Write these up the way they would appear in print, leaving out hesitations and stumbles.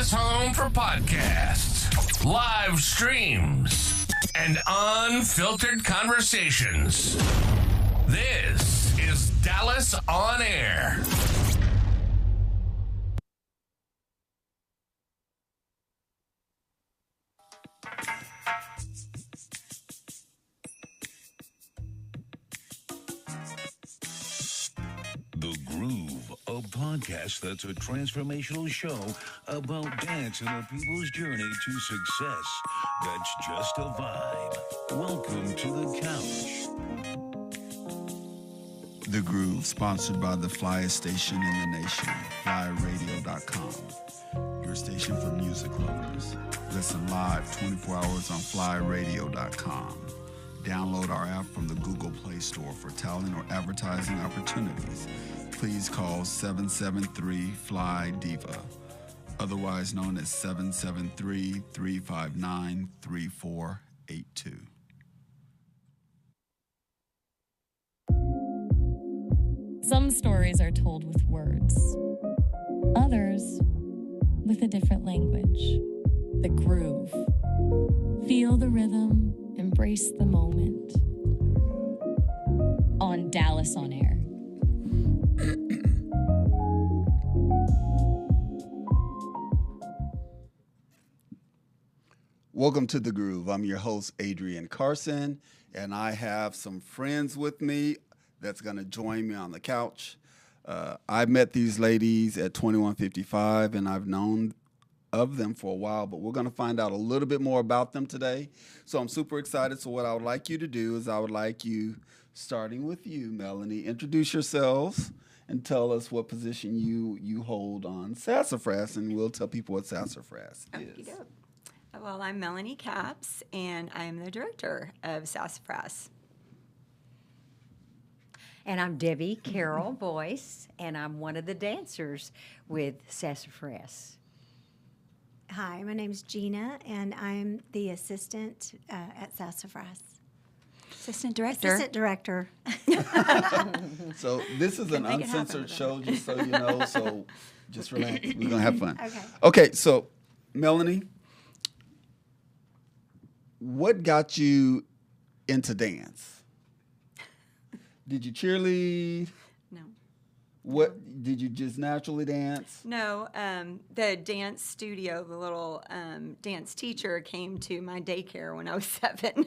Dallas's home for podcasts, live streams, and unfiltered conversations. This is Dallas On Air. The Groove, a podcast that's a transformational show about dance and a people's journey to success. That's just a vibe. Welcome to the couch. The Groove, sponsored by the flyest station in the nation, flyradio.com. Your station for music lovers. Listen live 24 hours on flyradio.com. Download our app from the Google Play Store for talent or advertising opportunities. Please call 773-FLY-DIVA, otherwise known as 773-359-3482. Some stories are told with words, others with a different language. The groove. Feel the rhythm, embrace the moment. On Dallas On Air. Welcome to The Groove. I'm your host, Adrian Carson, and I have some friends with me that's going to join me on the couch. I've met these ladies at 2155, and I've known of them for a while, but we're going to find out a little bit more about them today. So I'm super excited. So what I would like you to do is I would like you, starting with you, Melanie, introduce yourselves and tell us what position you hold on Sassafras, and we'll tell people what Sassafras is. Well, I'm Melanie Capps, and I'm the director of Sassafras. And I'm Debbie Carroll Boyce, and I'm one of the dancers with Sassafras. Hi, my name's Gina, and I'm the assistant at Sassafras. Assistant director. Assistant director. So this is an uncensored show, just so you know, so just relax. We're going to have fun. Okay, so Melanie, what got you into dance? Did you cheerlead? No. What did you just naturally dance? No, the dance studio, the little dance teacher came to my daycare when I was 7.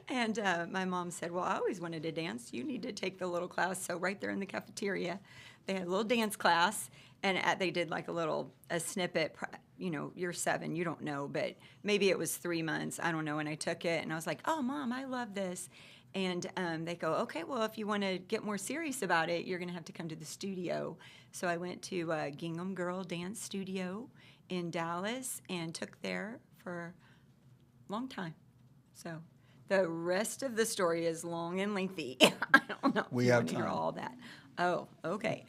And my mom said, well, I always wanted to dance. You need to take the little class. So right there in the cafeteria, they had a little dance class, and they did like a snippet. You know, you're 7, you don't know, but maybe it was 3 months. I don't know. And I took it, and I was like, oh, Mom, I love this. And they go, okay, well, if you want to get more serious about it, you're going to have to come to the studio. So I went to Gingham Girl Dance Studio in Dallas and took there for a long time. So the rest of the story is long and lengthy. I don't know if you want to hear all that. Oh, okay.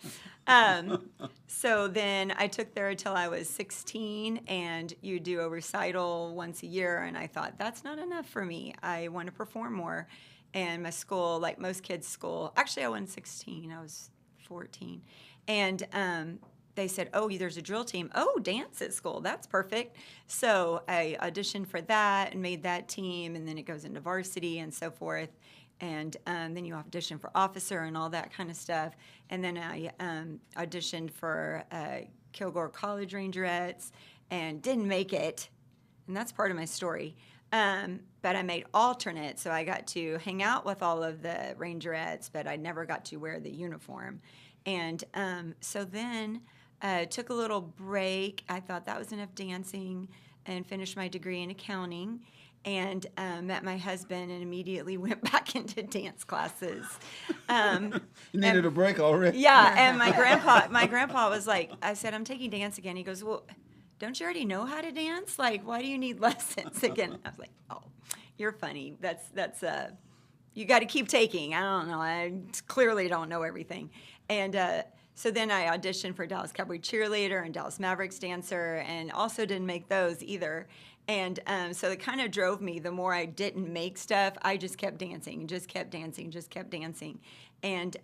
So then I took there until I was 16, and you do a recital once a year, and I thought, that's not enough for me. I want to perform more. And my school, like most kids' school, actually I wasn't 16, I was 14. And they said, oh, there's a drill team. Oh, dance at school, that's perfect. So I auditioned for that and made that team, and then it goes into varsity and so forth. And then you audition for officer and all that kind of stuff. And then I auditioned for Kilgore College Rangerettes and didn't make it. And that's part of my story. But I made alternate, so I got to hang out with all of the Rangerettes, but I never got to wear the uniform. And so then took a little break. I thought that was enough dancing, and finished my degree in accounting, and met my husband and immediately went back into dance classes. You needed a break already? Yeah, and my grandpa was like, I said, I'm taking dance again. He goes, well, don't you already know how to dance? Like, why do you need lessons again? I was like, oh, you're funny. That's you got to keep taking. I don't know. I clearly don't know everything. And so then I auditioned for Dallas Cowboy Cheerleader and Dallas Mavericks Dancer, and also didn't make those either. And so it kind of drove me. The more I didn't make stuff, I just kept dancing, just kept dancing. And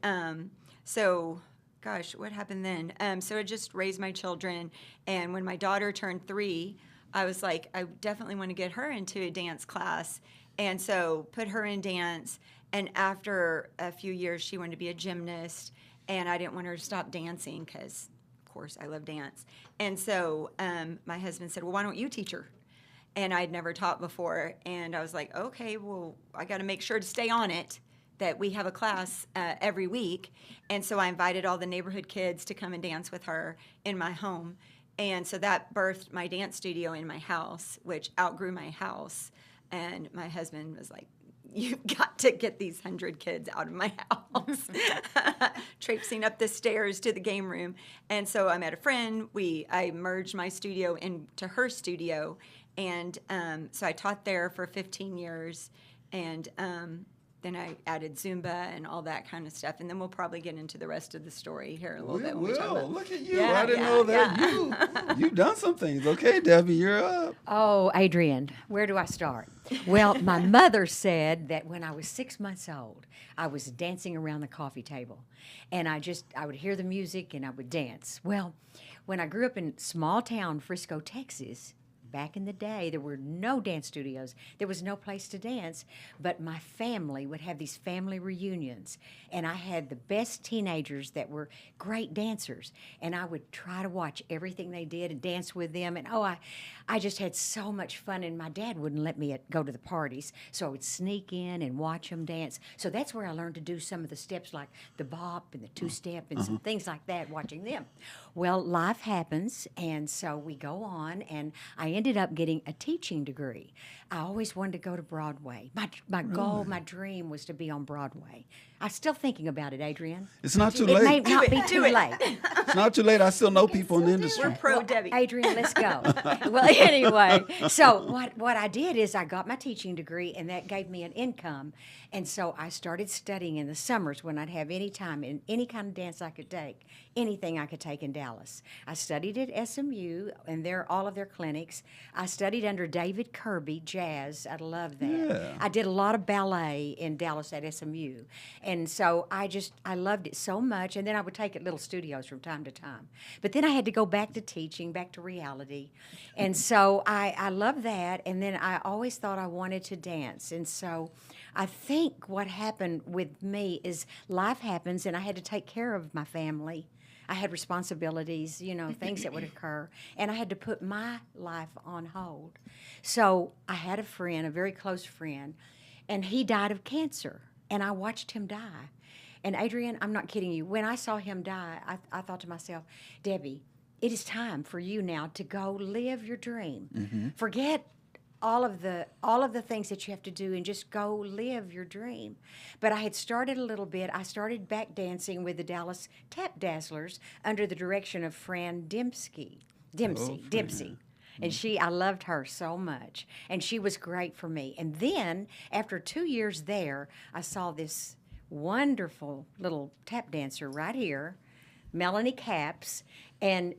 so gosh, what happened then? So I just raised my children, and when my daughter turned 3, I was like, I definitely want to get her into a dance class, and so put her in dance. And after a few years, she wanted to be a gymnast, and I didn't want her to stop dancing because, of course, I love dance. And so my husband said, well, why don't you teach her? And I'd never taught before, and I was like, okay, well, I got to make sure to stay on it, that we have a class every week. And so I invited all the neighborhood kids to come and dance with her in my home. And so that birthed my dance studio in my house, which outgrew my house. And my husband was like, you've got to get these 100 kids out of my house, traipsing up the stairs to the game room. And so I met a friend. I merged my studio into her studio. And so I taught there for 15 years. And then I added Zumba and all that kind of stuff. And then we'll probably get into the rest of the story here a little bit. We when we talk will. about- Look at you. Yeah, I didn't yeah, know that. yeah. You've done some things. Okay, Debbie, you're up. Oh, Adrian, where do I start? Well, my mother said that when I was 6 months old, I was dancing around the coffee table. And I would hear the music and I would dance. Well, when I grew up in small town Frisco, Texas, back in the day, there were no dance studios. There was no place to dance, but my family would have these family reunions, and I had the best teenagers that were great dancers, and I would try to watch everything they did and dance with them, and I just had so much fun, and my dad wouldn't let me go to the parties, so I would sneak in and watch them dance. So that's where I learned to do some of the steps like the bop and the two-step and some things like that, watching them. Well, life happens, and so we go on, and I ended up getting a teaching degree. I always wanted to go to Broadway. My goal, my dream was to be on Broadway. I'm still thinking about it, Adrian. It's not too It may late. not be too late. It's not too late. I still know people in the industry. We're pro Debbie. Adrian, let's go. Well, anyway, so what I did is I got my teaching degree, and that gave me an income. And so I started studying in the summers when I'd have any time in any kind of dance I could take, anything I could take in Dallas. I studied at SMU and all of their clinics. I studied under David Kirby, jazz. I love that. Yeah. I did a lot of ballet in Dallas at SMU. And so I loved it so much. And then I would take it little studios from time to time. But then I had to go back to teaching, back to reality. And so I love that. And then I always thought I wanted to dance. And so I think what happened with me is life happens, and I had to take care of my family. I had responsibilities, things that would occur, and I had to put my life on hold. So I had a friend, a very close friend, and he died of cancer, and I watched him die. And Adrian, I'm not kidding you. When I saw him die, I thought to myself, Debbie, it is time for you now to go live your dream. Mm-hmm. Forget all of the things that you have to do and just go live your dream. But I had started a little bit. I started back dancing with the Dallas Tap Dazzlers under the direction of Fran Dempsey. And I loved her so much. And she was great for me. And then after 2 years there, I saw this wonderful little tap dancer right here, Melanie Capps, and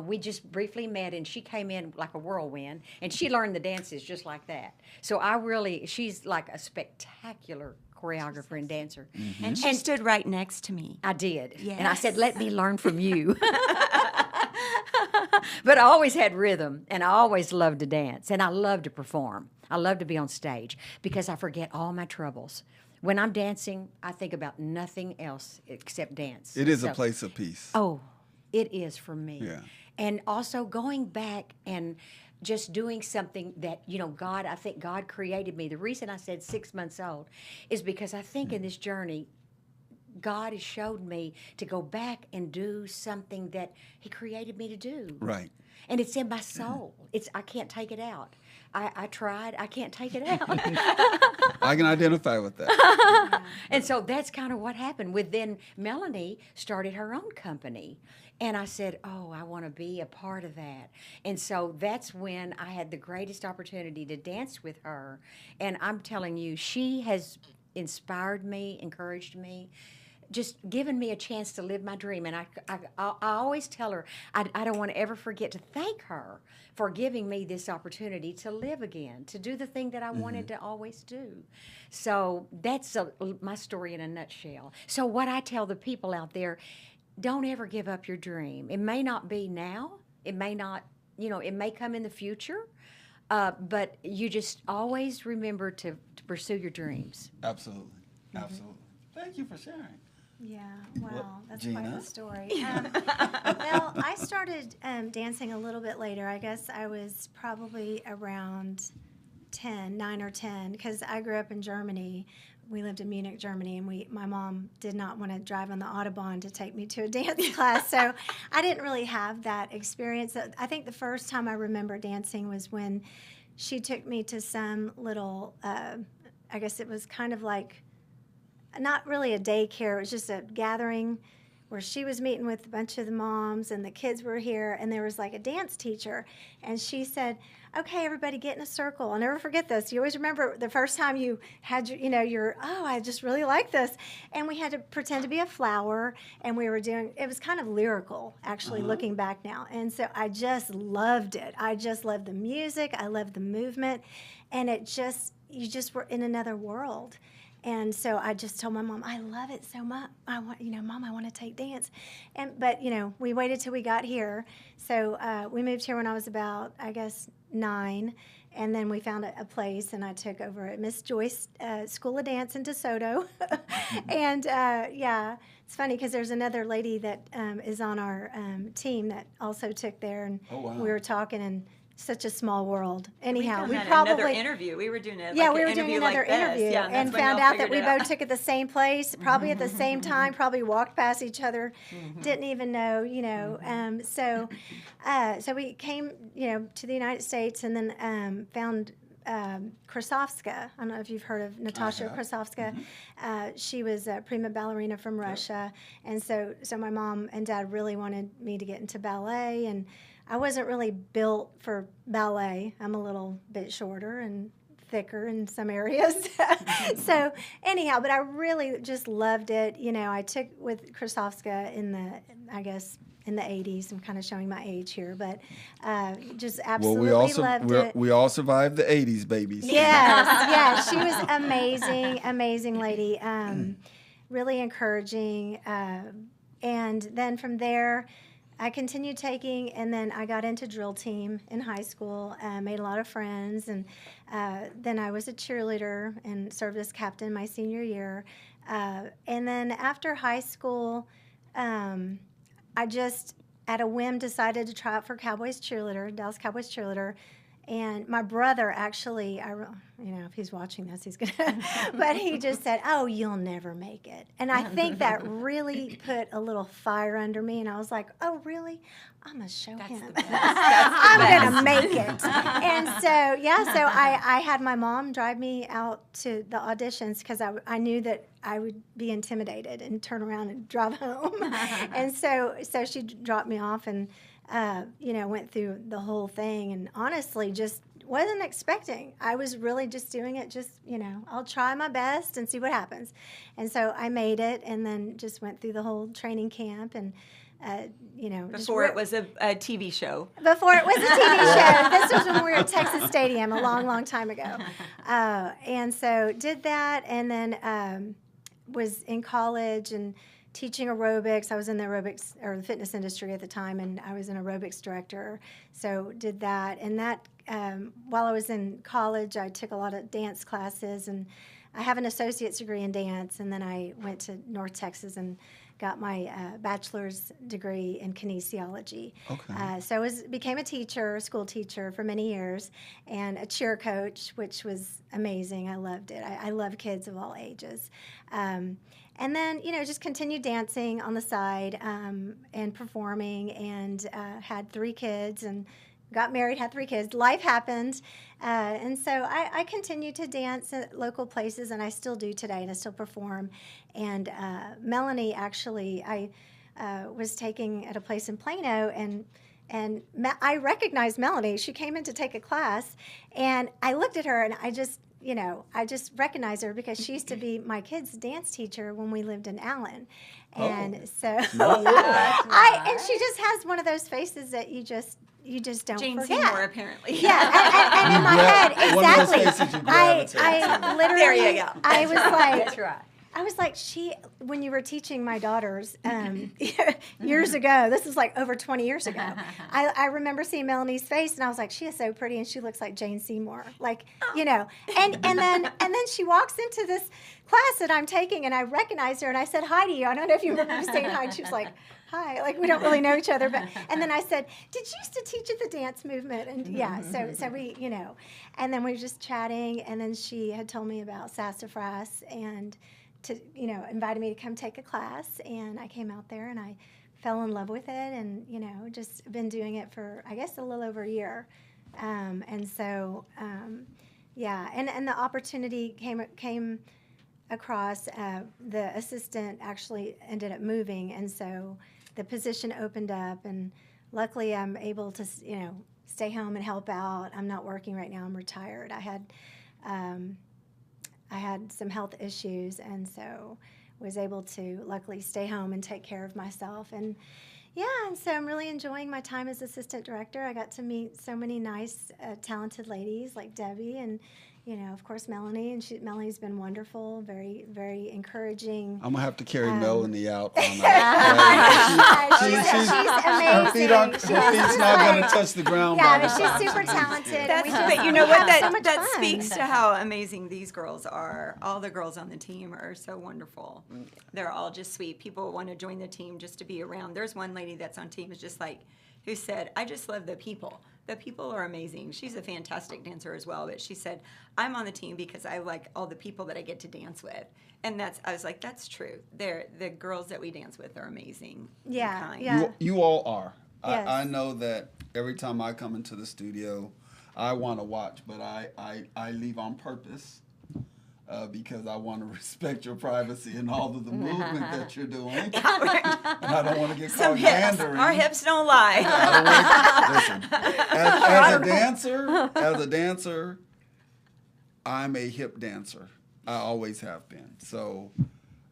we just briefly met, and she came in like a whirlwind, and she learned the dances just like that. So she's like a spectacular choreographer and dancer. Mm-hmm. And she stood right next to me. I did. Yes. And I said, let me learn from you. But I always had rhythm, and I always loved to dance, and I love to perform. I love to be on stage because I forget all my troubles. When I'm dancing, I think about nothing else except dance. It is a place of peace. Oh, it is for me. Yeah. And also going back and just doing something that, God, I think God created me. The reason I said 6 months old is because I think in this journey, God has showed me to go back and do something that He created me to do. Right. And it's in my soul. I can't take it out. I tried. I can't take it out. I can identify with that. And so that's kind of what happened. Then Melanie started her own company. And I said, I want to be a part of that. And so that's when I had the greatest opportunity to dance with her. And I'm telling you, she has inspired me, encouraged me, just given me a chance to live my dream. And I always tell her, I don't want to ever forget to thank her for giving me this opportunity to live again, to do the thing that I wanted to always do. So that's my story in a nutshell. So what I tell the people out there, don't ever give up your dream. It may not be now. It may not, it may come in the future. But you just always remember to pursue your dreams. Absolutely. Absolutely. Thank you for sharing. Yeah, wow, that's Gina? quite a story. Well, I started dancing a little bit later. I guess I was probably around 9 or 10, because I grew up in Germany. We lived in Munich, Germany, and my mom did not want to drive on the Autobahn to take me to a dance class, so I didn't really have that experience. I think the first time I remember dancing was when she took me to some little, I guess it was kind of like, not really a daycare, it was just a gathering where she was meeting with a bunch of the moms and the kids were here, and there was like a dance teacher, and she said, okay, everybody get in a circle. I'll never forget this. You always remember the first time you had I just really like this. And we had to pretend to be a flower, and we were doing, it was kind of lyrical, actually, looking back now. And so I just loved it. I just loved the music. I loved the movement. And you just were in another world. And so I just told my mom, I love it so much. Mom, I want to take dance. But we waited till we got here. So we moved here when I was about, I guess, 9. And then we found a place, and I took over at Miss Joyce School of Dance in DeSoto. And, it's funny because there's another lady that is on our team that also took there. And we were talking, and such a small world. Anyhow, we probably another interview. We were doing it. We were doing another interview, and found out that we both took it the same place, probably at the same time, probably walked past each other, didn't even know, So we came, to the United States, and then found Krasovska. I don't know if you've heard of Natasha Krasovska. She was a prima ballerina from Russia, and so my mom and dad really wanted me to get into ballet, and I wasn't really built for ballet. I'm a little bit shorter and thicker in some areas. So anyhow, but I really just loved it. I took with Krasovska in the 80s. I'm kind of showing my age here, but just absolutely loved it. We all survived the 80s, babies. Yes, she was amazing lady, really encouraging. And then from there, I continued taking, and then I got into drill team in high school, made a lot of friends, and then I was a cheerleader and served as captain my senior year. And then after high school, I just, at a whim, decided to try out for Dallas Cowboys cheerleader. And my brother actually, if he's watching this, he's gonna, but he just said, oh, you'll never make it. And I think that really put a little fire under me. And I was like, oh, really? I'm going to show him. I'm going to make it. And so I had my mom drive me out to the auditions because I knew that I would be intimidated and turn around and drive home. And so she dropped me off and, went through the whole thing, and honestly just wasn't expecting. I was really just doing it I'll try my best and see what happens. And so I made it, and then just went through the whole training camp, and Before it was a TV show. Before it was a TV show. This was when we were at Texas Stadium a long, long time ago. And so did that, and then was in college and teaching aerobics. I was in the aerobics or the fitness industry at the time, and I was an aerobics director. So did that. And that, while I was in college, I took a lot of dance classes, and I have an associate's degree in dance. And then I went to North Texas and got my bachelor's degree in kinesiology. Okay. So became a teacher, school teacher for many years, and a cheer coach, which was amazing. I loved it. I love kids of all ages. And then, just continued dancing on the side and performing, and had 3 kids and got married, had 3 kids. Life happened. And so I continued to dance at local places, and I still do today, and I still perform. And Melanie, actually, I was taking at a place in Plano, and I recognized Melanie. She came in to take a class, and I looked at her, and I just recognized her because she used to be my kid's dance teacher when we lived in Allen. And so and she just has one of those faces that you just don't Jane forget. Seymour, apparently. Yeah, and in my head, exactly. I literally, there you go. I was like, That's right. I was like, when you were teaching my daughters years ago, this is like over 20 years ago, I remember seeing Melanie's face, and I was like, she is so pretty, and she looks like Jane Seymour. Like, you know, and then she walks into this class that I'm taking, and I recognized her, and I said hi to you. I don't know if you remember me saying hi, and she was like, hi, like we don't really know each other, and then I said, did you used to teach at the dance movement? And yeah, so we, you know, and then we were just chatting, and then she had told me about Sassafras and invited me to come take a class, and I came out there and I fell in love with it, and just been doing it for I guess a little over a year, and so and the opportunity came across. The assistant actually ended up moving, and so the position opened up, and luckily I'm able to stay home and help out. I'm not working right now. I'm retired. I had some health issues, and so was able to luckily stay home and take care of myself. And and so I'm really enjoying my time as assistant director. I got to meet so many nice, talented ladies like Debbie and, of course, Melanie. And Melanie's been wonderful, very, very encouraging. I'm going to have to carry Melanie out on that. She's amazing. Her feet's not going to touch the ground. Yeah, but she's super talented. But you know what? That speaks to how amazing these girls are. All the girls on the team are so wonderful. They're all just sweet. People want to join the team just to be around. There's one lady that's on team who said, I just love the people. The people are amazing. She's a fantastic dancer as well, but she said, I'm on the team because I like all the people that I get to dance with. And I was like, that's true. The girls that we dance with are amazing. Yeah, yeah. You all are. Yes. I know that every time I come into the studio, I want to watch, but I leave on purpose. Because I want to respect your privacy and all of the movement that you're doing. And I don't want to get caught pandering. Our hips don't lie. Listen, as a dancer, I'm a hip dancer. I always have been. So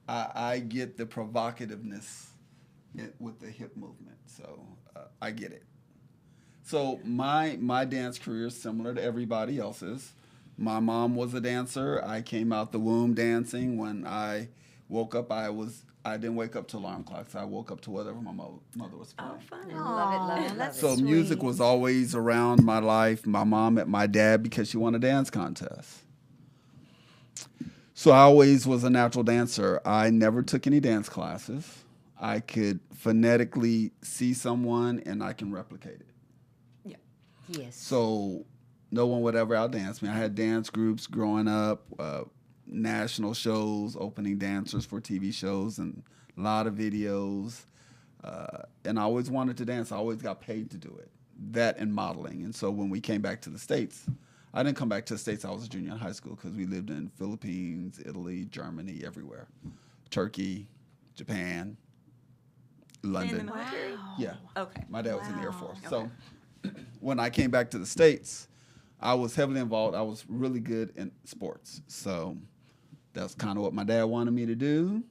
I get the provocativeness with the hip movement. So I get it. So my dance career is similar to everybody else's. My mom was a dancer. I came out the womb dancing. When I woke up, I didn't wake up to alarm clocks. I woke up to whatever my mother was playing. Oh, fun. Love it. That's So sweet. music was always around my life. My mom met my dad because she won a dance contest. So I always was a natural dancer. I never took any dance classes. I could phonetically see someone and I can replicate it. Yeah. Yes. So no one would ever outdance me. I had dance groups growing up, national shows, opening dancers for TV shows, and a lot of videos. And I always wanted to dance. I always got paid to do it, that and modeling. And so when we came back to the States, I didn't come back to the States. I was a junior in high school because we lived in Philippines, Italy, Germany, everywhere. Turkey, Japan, London. In the military? Yeah. Okay. My dad was in the Air Force. Okay. So when I came back to the States, I was heavily involved. I was really good in sports. So that's kind of what my dad wanted me to do.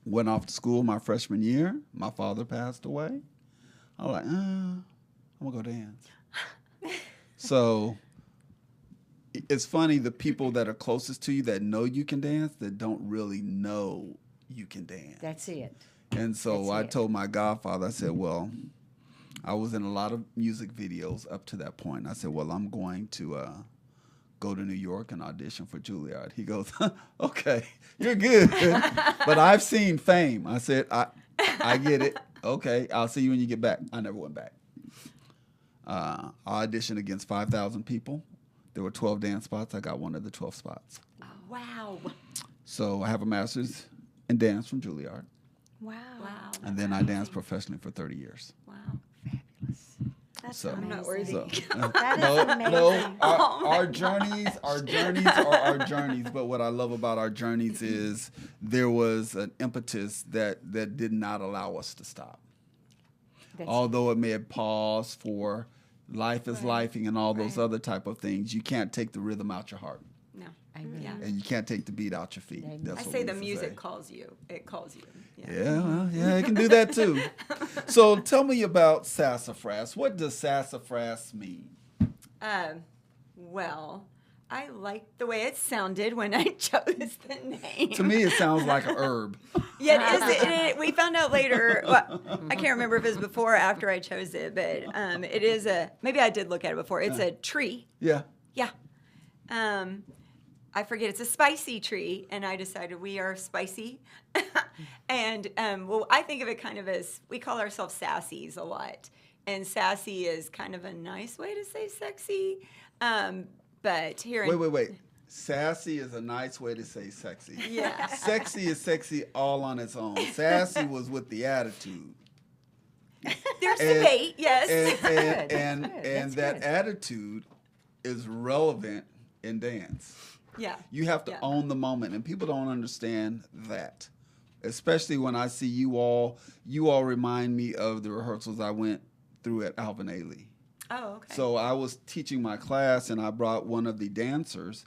Went off to school my freshman year. My father passed away. I was like, I'm going to go dance. So it's funny, the people that are closest to you that know you can dance that don't really know you can dance. That's it. And so That's I it. told my godfather, I said, well, I was in a lot of music videos up to that point. I said, well, I'm going to go to New York and audition for Juilliard. He goes, okay, you're good. But I've seen Fame. I said, I get it. Okay, I'll see you when you get back. I never went back. I auditioned against 5,000 people. There were 12 dance spots. I got one of the 12 spots. Oh, wow. So I have a master's in dance from Juilliard. Wow. Wow. And then I danced professionally for 30 years. Wow. That's So- amazing. I'm not worthy. That is amazing. No, Oh our journeys are our journeys. But what I love about our journeys is there was an impetus that did not allow us to stop. That's Although it may have paused for life is lifing and all those Right. other type of things, you can't take the rhythm out your heart. No. Amen. Yeah. And you can't take the beat out your feet. Amen. That's I what say we the used to music say. calls you. It calls you. Yeah, well, yeah, it can do that too. So tell me about Sassafras. What does Sassafras mean? Well, I liked the way it sounded when I chose the name. To me, it sounds like an herb. Yeah, we found out later. Well, I can't remember if it was before or after I chose it, but it is maybe I did look at it before. It's a tree. Yeah. Yeah. I forget, it's a spicy tree, and I decided we are spicy. And, well, I think of it kind of as, we call ourselves sassies a lot. And sassy is kind of a nice way to say sexy. But here Wait. Sassy is a nice way to say sexy. Yeah. Sexy is sexy all on its own. Sassy was with the attitude. There's debate, yes. And That's that good. attitude is relevant in dance. Yeah. You have to own the moment, and people don't understand that. Especially when I see you all remind me of the rehearsals I went through at Alvin Ailey. Oh, okay. So I was teaching my class, and I brought one of the dancers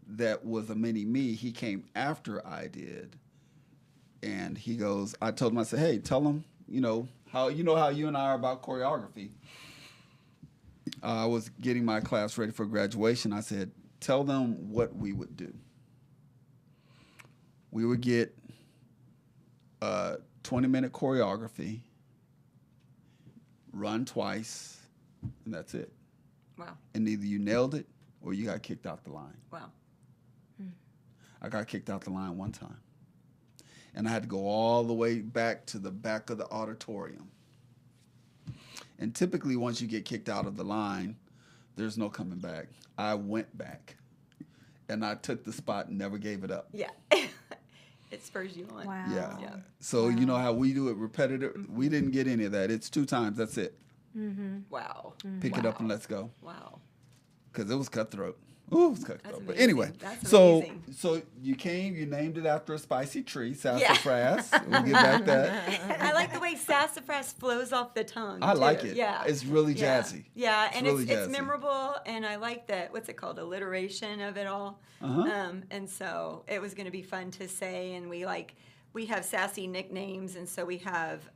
that was a mini me. He came after I did, and he goes, I told him, I said, hey, tell him, how you and I are about choreography. I was getting my class ready for graduation. I said, tell them what we would do. We would get 20-minute choreography, run twice, and that's it. Wow. And either you nailed it or you got kicked out the line. Wow. I got kicked out the line one time. And I had to go all the way back to the back of the auditorium. And typically once you get kicked out of the line, there's no coming back. I went back. And I took the spot and never gave it up. Yeah. It spurs you on. Wow. Yeah. Yeah. So you know how we do it repetitive? We didn't get any of that. It's 2 times. That's it. Wow. Pick it up and let's go. Wow. Because it was cutthroat. Ooh, it was cutthroat. That's But amazing. anyway, That's so amazing. so you came, you named it after a spicy tree, sassafras. We'll get back that. I like the way sassafras flows off the tongue. I like too. it. Yeah. It's really Yeah. jazzy. Yeah, and really it's jazzy. memorable, and I like that. What's it called? Alliteration of it all. And so it was going to be fun to say, and we have sassy nicknames, and so we have.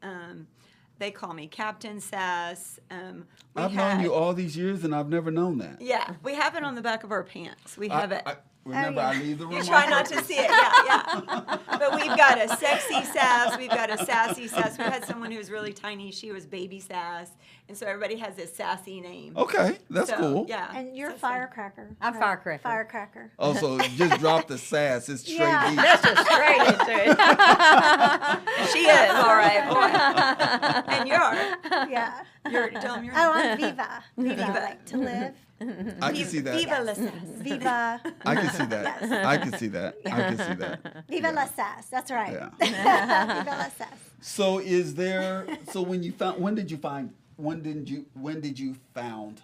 They call me Captain Sass. I've known you all these years, and I've never known that. Yeah, we have it on the back of our pants. We have it. Remember, I leave the room. You try on not to purpose. see it, yeah. But we've got a sexy Sass, we've got a sassy Sass. We had someone who was really tiny, she was baby Sass. And so everybody has this sassy name. Okay, that's So, cool. Yeah. And you're So it's fun. Firecracker. I'm right? Firecracker. Firecracker. Oh, so just drop the sass. It's straight Yeah. deep. That's just straight into it. She is, all right, boy. And you're, tell them your Oh, name. I'm Viva. Viva, like to live. I can see that. Viva la Sass. Viva. I can see that. I can see that. I can see that. Viva la Sass. That's right. Yeah. Viva la Sass. So when did you found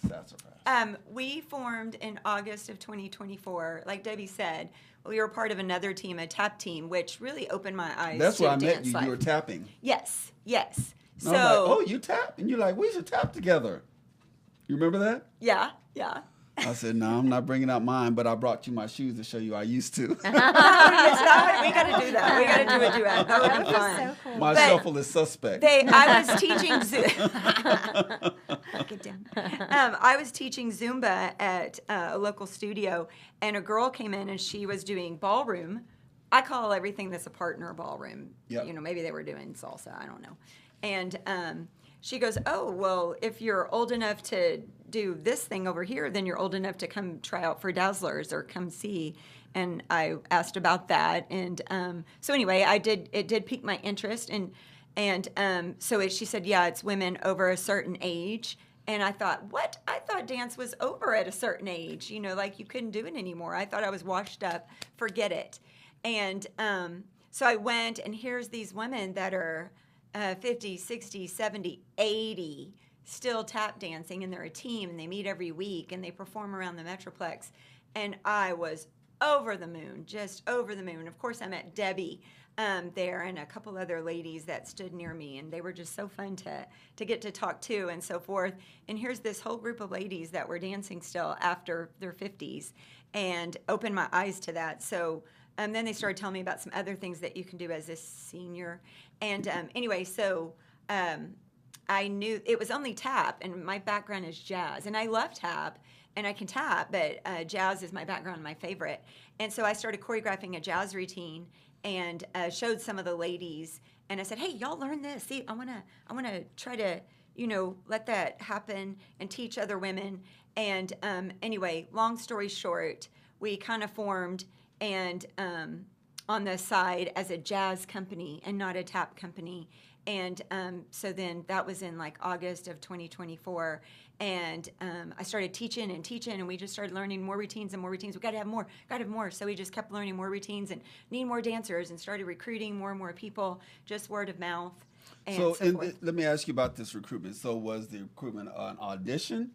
Sassafras? We formed in August of 2024. Like Debbie said, we were part of another team, a tap team, which really opened my eyes That's to where I met dance you. life. You were tapping. Yes. And I was like, oh, you tap? And you're like, we should tap together. You remember that? Yeah. I said, no, I'm not bringing out mine, but I brought you my shoes to show you I used to. We got to do that. We got to do a duet. That would be fun. So cool. My But shuffle is suspect. I was teaching I was teaching Zumba at a local studio, and a girl came in and she was doing ballroom. I call everything that's a partner ballroom. Yep. Maybe they were doing salsa. I don't know. And she goes, oh, well, if you're old enough to do this thing over here, then you're old enough to come try out for Dazzlers or come see. And I asked about that. And so anyway, it did pique my interest. And so she said, yeah, it's women over a certain age. And I thought, what? I thought dance was over at a certain age, like you couldn't do it anymore. I thought I was washed up, forget it. And so I went, and here's these women that are 50, 60, 70, 80, still tap dancing, and they're a team, and they meet every week, and they perform around the Metroplex. And I was over the moon, just over the moon. Of course, I met Debbie there and a couple other ladies that stood near me, and they were just so fun to get to talk to and so forth. And here's this whole group of ladies that were dancing still after their 50s, and opened my eyes to that. So then they started telling me about some other things that you can do as a senior. And anyway, so I knew it was only tap, and my background is jazz, and I love tap. and I can tap, but jazz is my background, my favorite. And so I started choreographing a jazz routine and showed some of the ladies. And I said, hey, y'all learn this. See, I wanna try to, let that happen and teach other women. And anyway, long story short, we kind of formed and on the side as a jazz company and not a tap company. And so then that was in like August of 2024. And I started teaching, and we just started learning more routines and more routines. We got to have more. So we just kept learning more routines and need more dancers and started recruiting more and more people, just word of mouth. And so let me ask you about this recruitment. So was the recruitment an audition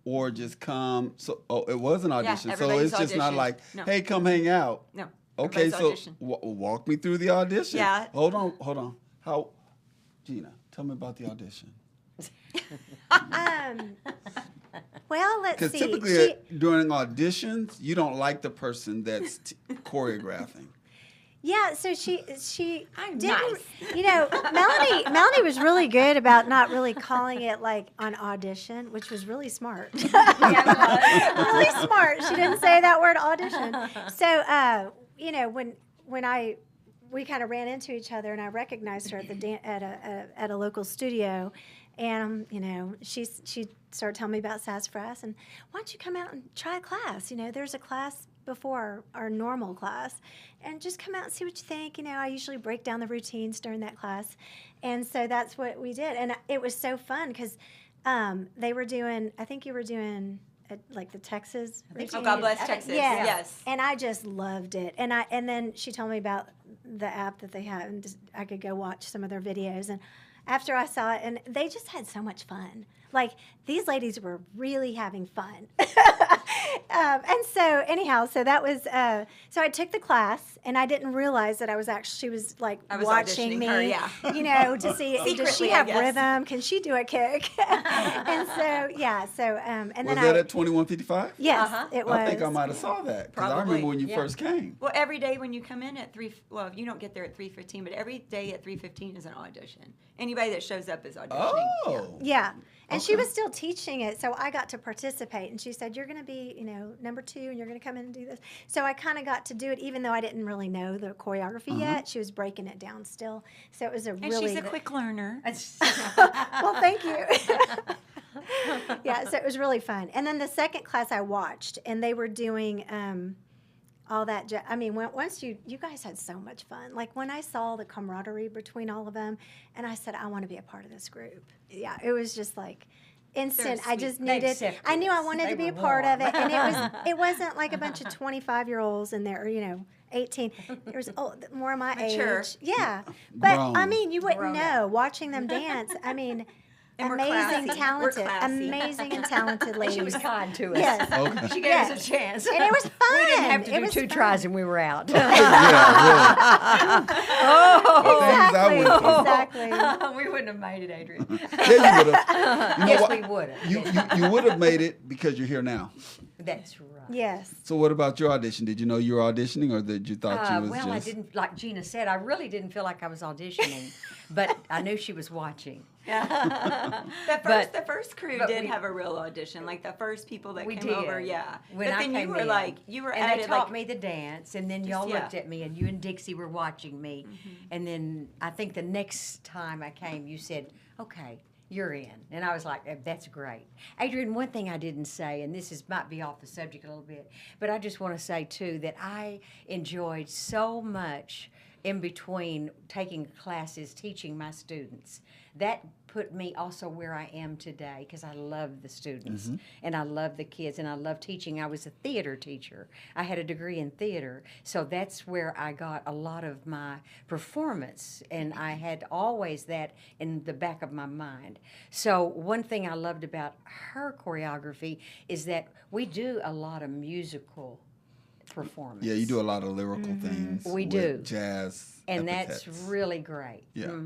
or just come? So it was an audition. So it's just not like, hey, come hang out. No. Okay, so walk me through the audition. Yeah. Hold on. Gina, tell me about the audition. Well, let's see. Because typically during auditions, you don't like the person that's choreographing. Yeah, so she I'm didn't, nice. Melanie was really good about not really calling it like an audition, which was really smart. Really smart. She didn't say that word audition. So, when we kind of ran into each other, and I recognized her at a local studio, and she started telling me about Sassafras, and why don't you come out and try a class? There's a class before our normal class, and just come out and see what you think. I usually break down the routines during that class, and so that's what we did, and it was so fun because they were doing. I think you were doing. Like the Texas routine. Oh, God bless Texas. Yes. And I just loved it. And then she told me about the app that they have, and I could go watch some of their videos. And after I saw it, and they just had so much fun. Like, these ladies were really having fun. And so, anyhow, so that was, so I took the class, and I didn't realize that she was like watching me, her, to see, Secretly, does she have rhythm? Can she do a kick? And so, and was then that at 2155? Yes, it was. I think I might have saw that, because I remember when you first came. Well, every day when you come in at you don't get there at 3:15, but every day at 3:15 is an audition. Anybody that shows up is auditioning. Oh. Yeah. And she was still teaching it, so I got to participate. And she said, you're going to be, number 2, and you're going to come in and do this. So I kind of got to do it, even though I didn't really know the choreography yet. She was breaking it down still. So it was And she's a quick learner. Well, thank you. Yeah, so it was really fun. And then the second class I watched, and they were doing all that. Once you guys had so much fun. Like, when I saw the camaraderie between all of them, and I said, I want to be a part of this group. Yeah, it was just like instant. I just needed. I knew I wanted to be a part of it, and it wasn't like a bunch of 25-year-olds in there, 18. There was more my Mature. age. Yeah, but Grown. You wouldn't know watching them dance. And amazing, talented. amazing and talented ladies. She was kind to us. Yes. Okay. She gave us a chance. And it was fun. We didn't have to It do was 2 fun. tries and we were out. Yeah, really. Exactly. We wouldn't have made it, Adrian. Yeah, you would have. Yes, we would have. You would have made it because you're here now. That's right. Yes. So what about your audition? Did you know you were auditioning, or did you thought you was well, just... I didn't, like Gina said, I really didn't feel like I was auditioning, but I knew she was watching. The first crew did have a real audition, like the first people that came over, yeah. When but I then came you were in, like, you were and at they it taught like, me the dance, and then y'all looked at me, and you and Dixie were watching me, and then I think the next time I came, you said, okay, you're in. And I was like, that's great. Adrian, one thing I didn't say, and might be off the subject a little bit, but I just want to say, too, that I enjoyed so much in between taking classes, teaching my students. That put me also where I am today, because I love the students and I love the kids and I love teaching. I was a theater teacher. I had a degree in theater, so that's where I got a lot of my performance, and I had always that in the back of my mind. So one thing I loved about her choreography is that we do a lot of musical performance. Yeah, you do a lot of lyrical things. We with do. Jazz And epithets. that's really great. Yeah.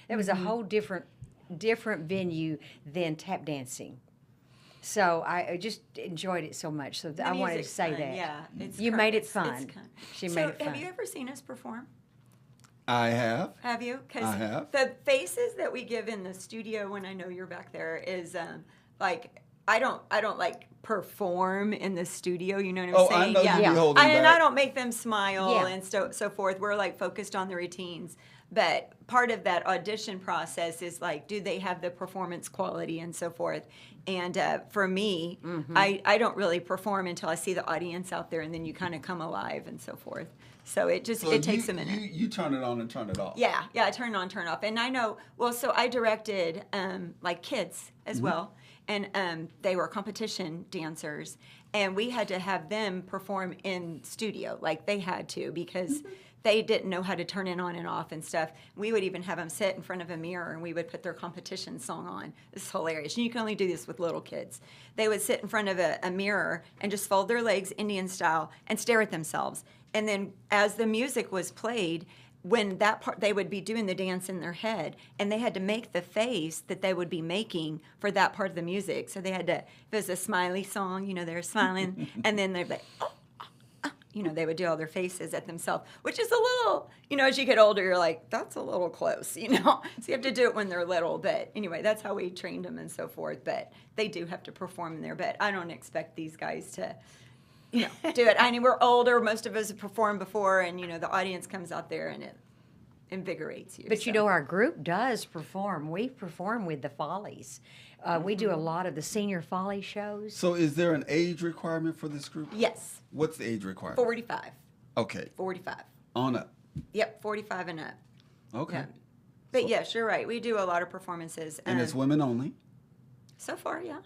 It was a whole different venue than tap dancing. So I just enjoyed it so much. So I wanted to music's say fun, that. yeah, it's you fun. made it It's fun. fun. She So made it fun. have you ever seen us perform? I have. Have you? Because I have. the faces that we give in the studio when I know you're back there is like I don't like perform in the studio. You know what I'm Oh, saying? I know you be holding And back. I don't make them smile Yeah. and so forth. We're like focused on the routines. But part of that audition process is like, do they have the performance quality and so forth? And for me, I don't really perform until I see the audience out there, and then you kind of come alive and so forth. So it takes a minute. You turn it on and turn it off. Yeah, I turn on, turn off. And I know, so I directed like kids as well. And they were competition dancers. And we had to have them perform in studio, like they had to, because they didn't know how to turn it on and off and stuff. We would even have them sit in front of a mirror, and we would put their competition song on. It's hilarious. And you can only do this with little kids. They would sit in front of a mirror and just fold their legs Indian style and stare at themselves. And then as the music was played, when that part, they would be doing the dance in their head, and they had to make the face that they would be making for that part of the music. So they had to, if it was a smiley song, they're smiling, and then they'd be like, they would do all their faces at themselves, which is a little, as you get older, you're like, that's a little close, So you have to do it when they're little. But anyway, that's how we trained them and so forth. But they do have to perform in there. But I don't expect these guys to, do it. I mean, we're older. Most of us have performed before, and, the audience comes out there and it invigorates you. But our group does perform. We perform with the Follies. We do a lot of the senior Folly shows. So is there an age requirement for this group? Yes. What's the age requirement? 45. Okay. 45. On up. Yep, 45 and up. Okay. Yeah. But yes, you're right. We do a lot of performances. And it's women only? So far, yeah.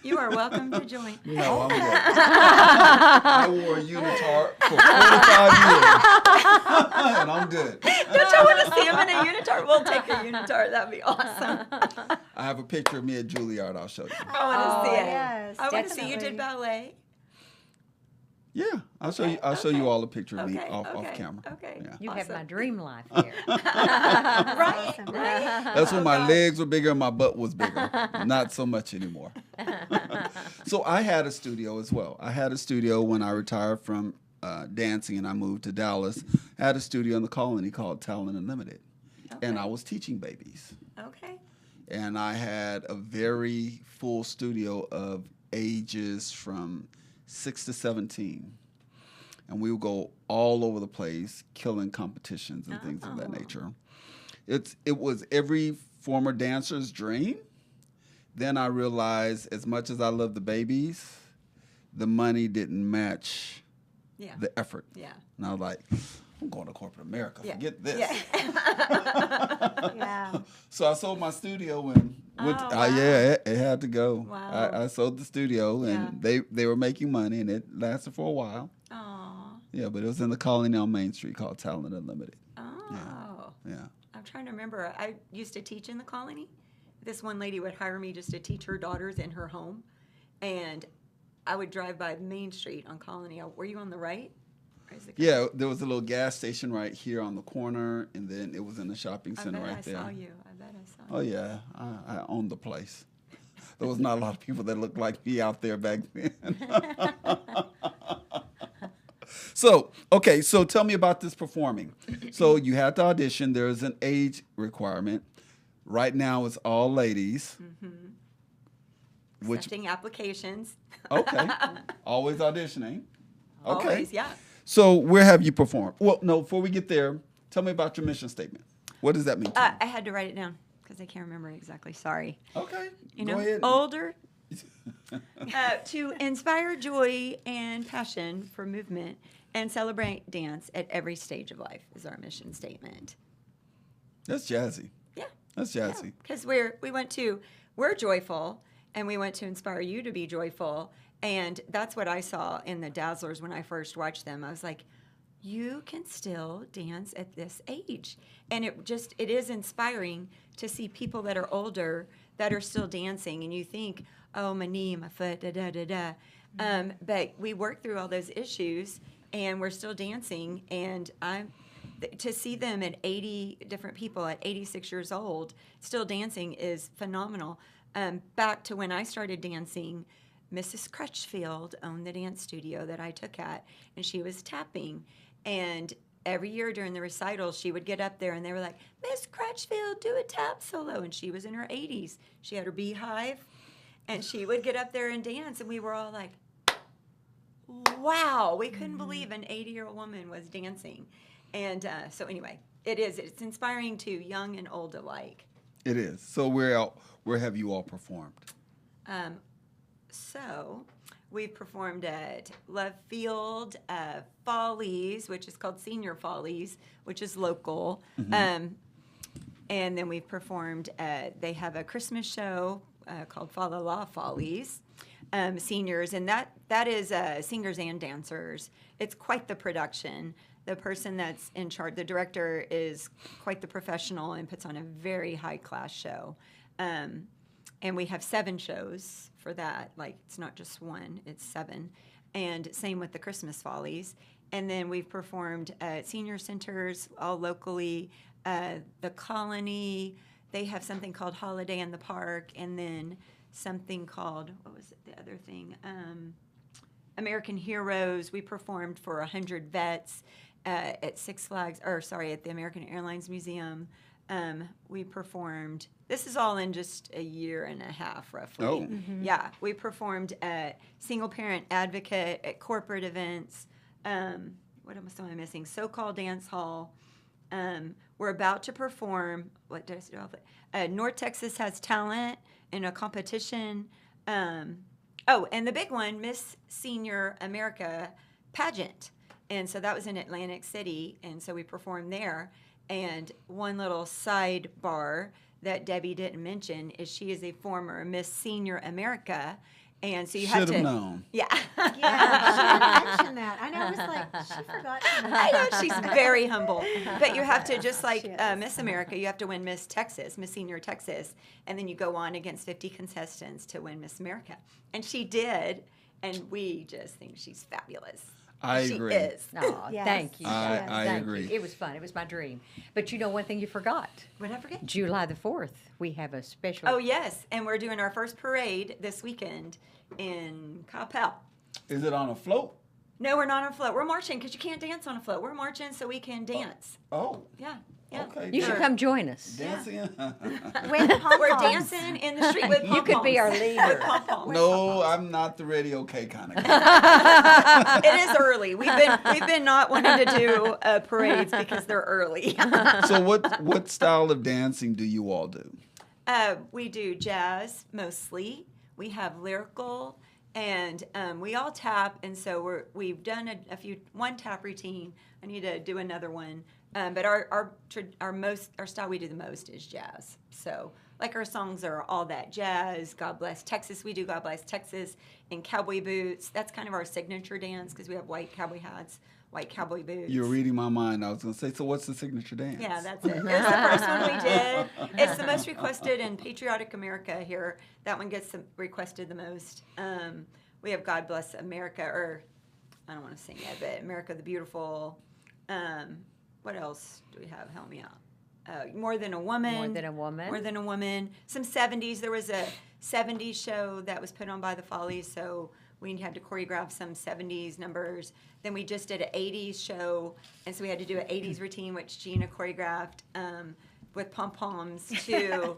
You are welcome to join. No, I'm good. I wore a unitard for 45 years. And I'm good. Don't you want to see him in a unitard? We'll take a unitard. That'd be awesome. I have a picture of me at Juilliard. I'll show you. I want to see it. Yes, I want to see you definitely. did ballet. Yeah, I'll show you. I'll show you all a picture of me Okay, off okay, camera. okay. Yeah. You have Awesome. my dream life there. Right, Awesome. right. That's when my legs were bigger and my butt was bigger. Not so much anymore. So I had a studio as well. I had a studio when I retired from dancing and I moved to Dallas. I had a studio in the Colony called Talent Unlimited. And I was teaching babies. Okay. And I had a very full studio of ages from 6 to 17. And we would go all over the place, killing competitions and things of that nature. It was every former dancer's dream. Then I realized, as much as I love the babies, the money didn't match the effort. Yeah. And I was like, I'm going to corporate America. Yeah. Forget this. Yeah. So I sold my studio and went. It had to go. Wow. I sold the studio and they were making money and it lasted for a while. Aw. Yeah, but it was in the Colony on Main Street called Talent Unlimited. Oh. Yeah. I'm trying to remember. I used to teach in the Colony. This one lady would hire me just to teach her daughters in her home, and I would drive by Main Street on Colony. Were you on the right? Or is it Yeah, there was a little gas station right here on the corner, and then it was in the shopping I center bet right I there. saw you. I bet I saw Oh you. yeah, I owned the place. There was not a lot of people that looked like me out there back then. So tell me about this performing. So you had to audition. There's an age requirement. Right now it's all ladies. Which Accepting applications. okay, always auditioning. Okay, Always, yeah. So where have you performed? Well, no. Before we get there, tell me about your mission statement. What does that mean to you? I had to write it down because I can't remember exactly. Sorry. Okay, You go know, ahead. older. To inspire joy and passion for movement and celebrate dance at every stage of life is our mission statement. That's jazzy. Yeah. That's jazzy. Because we're joyful, and we want to inspire you to be joyful. And that's what I saw in the Dazzlers when I first watched them. I was like, you can still dance at this age. And it is inspiring to see people that are older that are still dancing. And you think, oh, my knee, my foot, da-da-da-da. But we work through all those issues, and we're still dancing. And to see them at 80 different people at 86 years old still dancing is phenomenal. Back to when I started dancing, Mrs. Crutchfield owned the dance studio that I took at, and she was tapping. And every year during the recitals, she would get up there, and they were like, Miss Crutchfield, do a tap solo. And she was in her 80s. She had her beehive, And she would get up there and dance, and we were all like, wow, we couldn't believe an 80-year-old woman was dancing. And so anyway, it's inspiring to young and old alike. It is. So where have you all performed? So we've performed at Love Field, Follies, which is called Senior Follies, which is local. And then we've performed they have a Christmas show called Fa La La Follies, seniors, and that is singers and dancers. It's quite the production. The person that's in charge, the director, is quite the professional and puts on a very high-class show. And we have 7 shows for that. Like, it's not just one, it's 7. And same with the Christmas Follies. And then we've performed at senior centers all locally. The Colony, they have something called Holiday in the Park, and then something called, what was it, the other thing? American Heroes. We performed for 100 vets at Six Flags, at the American Airlines Museum. We performed, this is all in just a year and a half, roughly. Oh. Yeah, we performed at Single Parent Advocate, at corporate events. What else am I missing? So-Called Dance Hall. We're about to perform, what did I say? North Texas Has Talent in a competition. And the big one, Miss Senior America pageant. And so that was in Atlantic City, and so we performed there. And one little sidebar that Debbie didn't mention is she is a former Miss Senior America. And so you have to... Should have known. Yeah. Yeah, she mentioned that. I know. I was like, she forgot to mention I know, that. she's very humble. But you have to, just like She is. Miss America, you have to win Miss Texas, Miss Senior Texas, and then you go on against 50 contestants to win Miss America. And she did, and we just think she's fabulous. I agree. She is. Oh, Yes. thank you. I Thank agree. you. It was fun. It was my dream. But you know one thing you forgot? What did I forget? July the 4th, we have a special. Oh, yes, and we're doing our first parade this weekend in Coppell. Is it on a float? No, we're not on a float. We're marching because you can't dance on a float. We're marching so we can dance. Oh, Yeah, yeah. okay. You should Sure. come join us. Dancing? With pom-poms. We're dancing in the street with pom-poms. You could be our leader. With pom-poms. No, I'm not the radio K kind of guy. It is early. We've been not wanting to do parades because they're early. So what style of dancing do you all do? We do jazz mostly. We have lyrical, and we all tap. And so we've done one tap routine. I need to do another one. But our style we do the most is jazz. So like our songs are all that jazz. God Bless Texas. We do God Bless Texas in cowboy boots. That's kind of our signature dance because we have white cowboy hats, white cowboy boots. You're reading my mind. I was going to say, so what's the signature dance? Yeah, that's it. It was the first one we did. It's the most requested in Patriotic America here. That one gets requested the most. We have God Bless America, or I don't want to sing it, but America the Beautiful. What else do we have? Help me out. More Than a Woman. More Than a Woman. More Than a Woman. Some 70s. There was a 70s show that was put on by the Follies, so we had to choreograph some 70s numbers. Then we just did an 80s show, and so we had to do an 80s routine, which Gina choreographed with pom-poms to,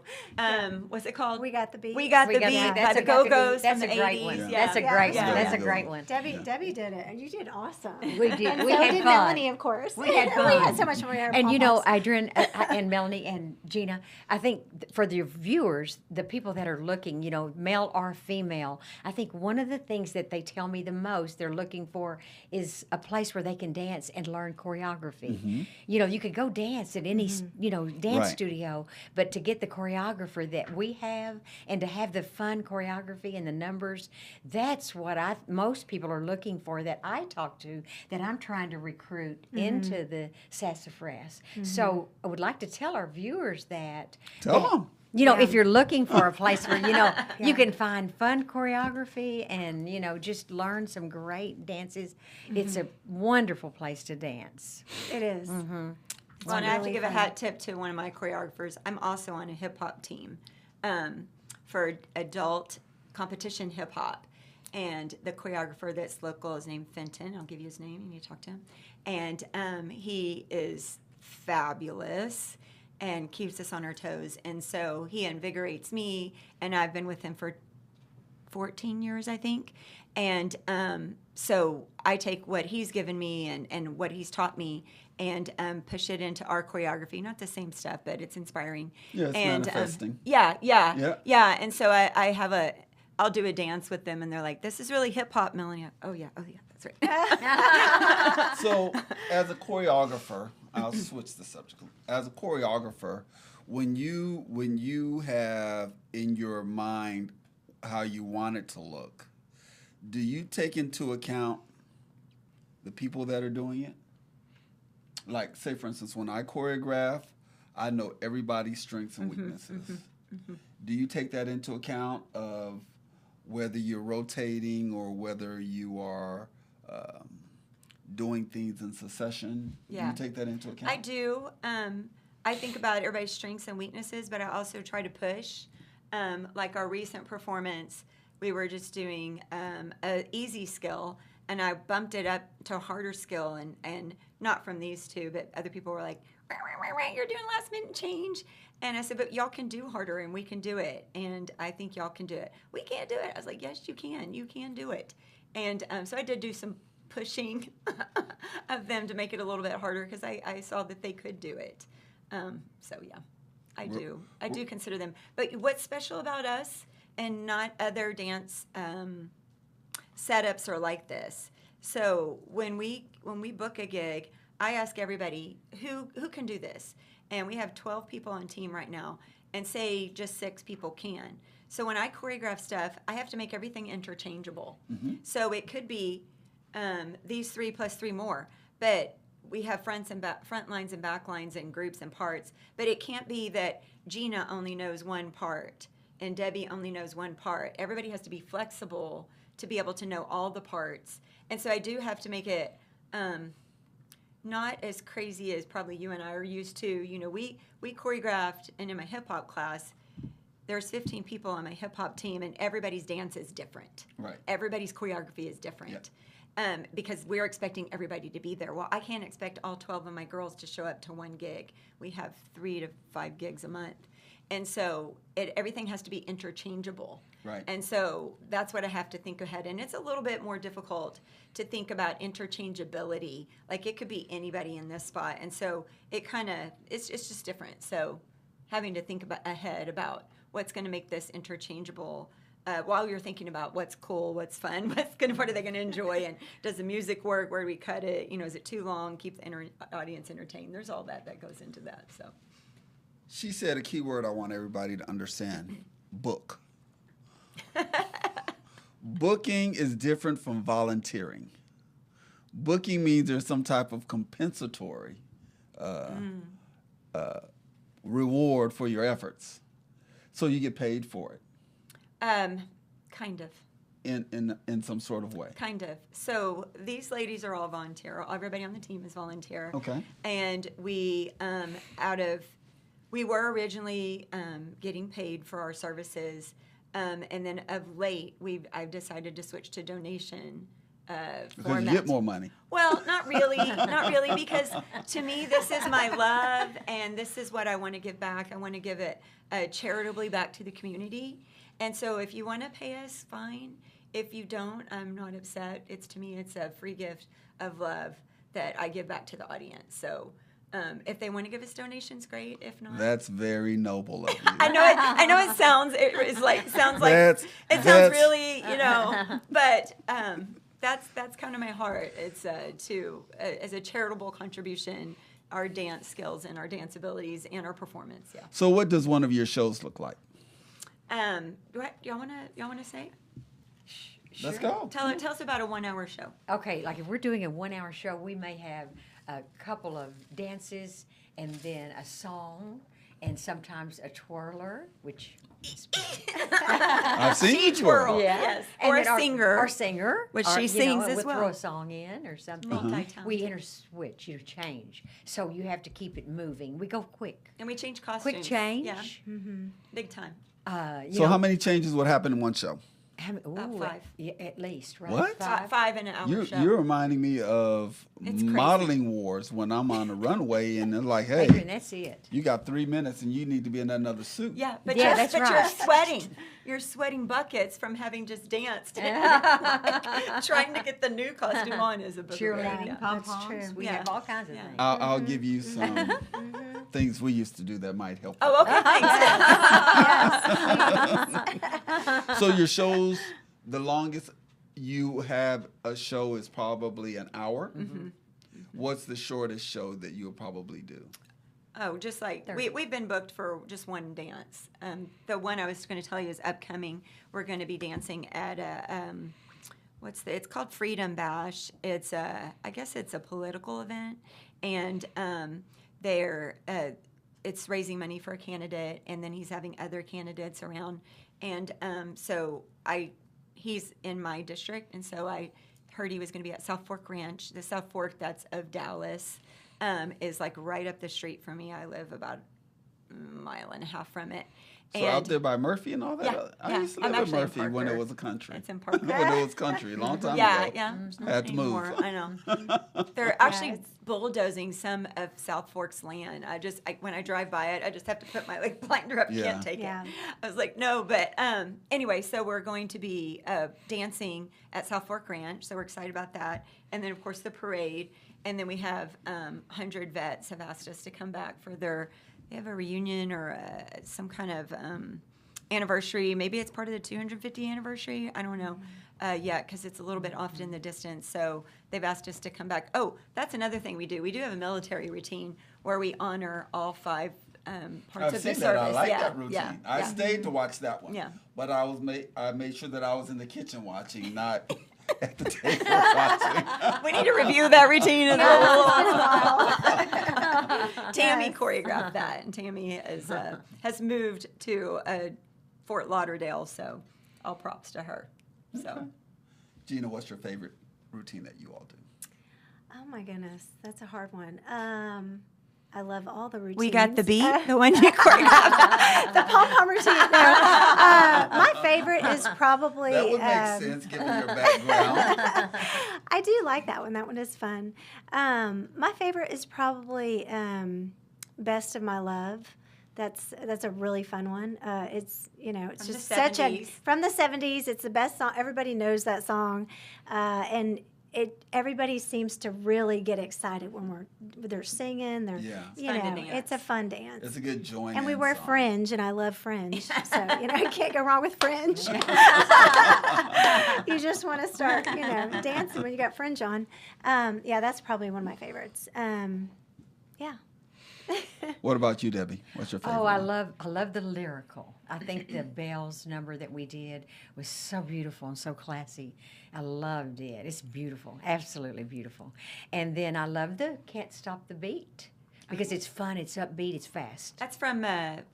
what's it called? We Got the Beat. We Got the Beat by the Go-Go's That's from a the great 80s. one. Yeah. That's a great Yeah. one. That's a Yeah. great one. Debbie did it, and you did awesome. We did. And We so had did fun. Melanie, of course. We had We fun. had so much fun with our And you know, pom-poms. Adrian and Melanie and Gina, I think for the viewers, the people that are looking, you know, male or female, I think one of the things that they tell me the most they're looking for is a place where they can dance and learn choreography. You know, you could go dance at any, you know, dance Right. studio, but to get the choreographer that we have and to have the fun choreography and the numbers, that's what most people are looking for that I talk to, that I'm trying to recruit into the Sassafras. So I would like to tell our viewers that. Tell them. You know, if you're looking for a place where, you know, you can find fun choreography and, you know, just learn some great dances, it's a wonderful place to dance. It is. Well, and I have to give a hat tip to one of my choreographers. I'm also on a hip hop team for adult competition hip hop. And the choreographer that's local is named Fenton. I'll give you his name. You need to talk to him. And he is fabulous and keeps us on our toes. And so he invigorates me. And I've been with him for 14 years, I think. And so I take what he's given me and what he's taught me and push it into our choreography. Not the same stuff, but it's inspiring. Yeah, it's manifesting. Yeah. And so I'll do a dance with them, and they're like, "This is really hip hop, Melanie." Oh yeah, that's right. So, as a choreographer, I'll switch the subject. As a choreographer, when you have in your mind how you want it to look, do you take into account the people that are doing it? Like, say, for instance, when I choreograph, I know everybody's strengths and weaknesses. Do you take that into account of whether you're rotating or whether you are doing things in succession? Yeah. Do you take that into account? I do. I think about everybody's strengths and weaknesses, but I also try to push. Like our recent performance, we were just doing an easy skill, and I bumped it up to a harder skill, and not from these two, but other people were like, "You're doing last minute change." And I said, "But y'all can do harder, and we can do it, and I think y'all can do it." "We can't do it." I was like, "Yes, you can. You can do it." And so I did do some pushing of them to make it a little bit harder because I saw that they could do it. So yeah, I do. I do consider them. But what's special about us and not other dance setups are like this. So when we book a gig, I ask everybody who can do this, and we have 12 people on team right now, and say just 6 people can. So when I choreograph stuff, I have to make everything interchangeable. So it could be these 3 plus 3 more, but we have front lines and back lines and groups and parts. But it can't be that Gina only knows one part and Debbie only knows one part. Everybody has to be flexible to be able to know all the parts. And so I do have to make it not as crazy as probably you and I are used to. You know, we choreographed, and in my hip hop class, there's 15 people on my hip hop team, and everybody's dance is different. Right. Everybody's choreography is different. Because we're expecting everybody to be there. Well, I can't expect all 12 of my girls to show up to one gig. We have 3 to 5 gigs a month. And so everything has to be interchangeable. Right. And so that's what I have to think ahead. And it's a little bit more difficult to think about interchangeability. Like, it could be anybody in this spot. And so it's just different. So having to think ahead about what's going to make this interchangeable while you're thinking about what's cool, what's fun, what are they going to enjoy, and does the music work? Where do we cut it? You know, is it too long? Keep the audience entertained. There's all that goes into that. So, she said a key word I want everybody to understand: book. Booking is different from volunteering. Booking means there's some type of compensatory reward for your efforts, so you get paid for it. Kind of. In some sort of way. Kind of. So these ladies are all volunteer. Everybody on the team is volunteer. Okay. And we were originally getting paid for our services, and then of late I've decided to switch to donation. Because you get more money. Well, not really, because to me this is my love, and this is what I want to give back. I want to give it charitably back to the community. And so if you want to pay us, fine. If you don't, I'm not upset. To me, it's a free gift of love that I give back to the audience. So if they want to give us donations, great. If not, that's very noble of you. I know it sounds really, but that's kind of my heart. It's as a charitable contribution, our dance skills and our dance abilities and our performance. Yeah. So what does one of your shows look like? Y'all wanna say? Sure. Let's go. Tell us about a 1-hour show. Okay, like if we're doing a 1-hour show, we may have a couple of dances and then a song and sometimes a twirler, which I've seen you twirl. Yeah. Yes. And Or then a singer. Our singer. Which she sings as we'll well. throw a song in or something. Multi-talented. We interswitch, change. So you have to keep it moving. We go quick. And we change costumes. Quick change. Yeah. Big time. So how many changes would happen in one show? About 5. Yeah, at least, right? What? 5 in an hour show. You're reminding me of It's crazy. modeling wars when I'm on the runway and they're like, hey, Adrian, that's it. you got 3 minutes and you need to be in another suit. Yeah, but, Yeah, you're, that's but right. you're sweating. You're sweating buckets from having just danced. Like, trying to get the new costume on is a booger. Cheerleading, Yeah. pom-poms. true. We Yeah. have all kinds of Yeah. things. I'll give you some things we used to do that might help. Oh, okay, thanks. So your shows, the longest you have a show is probably an hour. What's the shortest show that you'll probably do? Oh, just like we've been booked for just one dance. The one I was going to tell you is upcoming. We're going to be dancing at a it's called Freedom Bash. It's I guess it's a political event, and it's raising money for a candidate, and then he's having other candidates around, and he's in my district, and so I heard he was going to be at South Fork Ranch. The South Fork that's of Dallas. Is like right up the street from me. I live about a mile and a half from it. So out there by Murphy and all that? Yeah, I used to I'm live in actually in Murphy when Parker. it was a country. It's in Parker. When it was country, a long time Yeah, ago. yeah. I had to move. Anymore. I know. They're actually bulldozing some of South Fork's land. When I drive by it, I just have to put my blinder up. Yeah. Can't take Yeah. it. I was like, no, but anyway, so we're going to be dancing at South Fork Ranch. So we're excited about that. And then of course the parade. And then we have 100 vets have asked us to come back for they have a reunion or some kind of anniversary. Maybe it's part of the 250 anniversary. I don't know yet because it's a little bit off in the distance. So they've asked us to come back. Oh, that's another thing we do. We do have a military routine where we honor all 5 parts I've of the seen service. that. I like yeah, that routine. Yeah, I yeah. stayed to watch that one. Yeah. But I made sure that I was in the kitchen watching, not at the table watching. We need to review that routine in a little. Tammy choreographed that, and Tammy has moved to Fort Lauderdale, so all props to her. So, Gina, what's your favorite routine that you all do? Oh my goodness, that's a hard one. I love all the routines. we got the beat, the one you choreographed. The pom-pom routine. No. My favorite is probably... That would make sense given your background. I do like that one. That one is fun. My favorite is probably Best of My Love. That's a really fun one. It's it's From just the such a 70s. from the 70s. It's the best song. Everybody knows that song, and everybody seems to really get excited when they're singing. They're Yeah. It's you fun to know dance. it's a fun dance. It's a good join. And we wear song. fringe, and I love fringe. So, you can't go wrong with fringe. You just want to start, dancing when you got fringe on. Yeah, that's probably one of my favorites. Yeah. What about you, Debbie? What's your favorite? Oh, I one? love the lyrical. I think the bells number that we did was so beautiful and so classy. I loved it. It's beautiful, absolutely beautiful. And then I love the Can't Stop the Beat because it's fun, it's upbeat, it's fast. That's from Hairspray.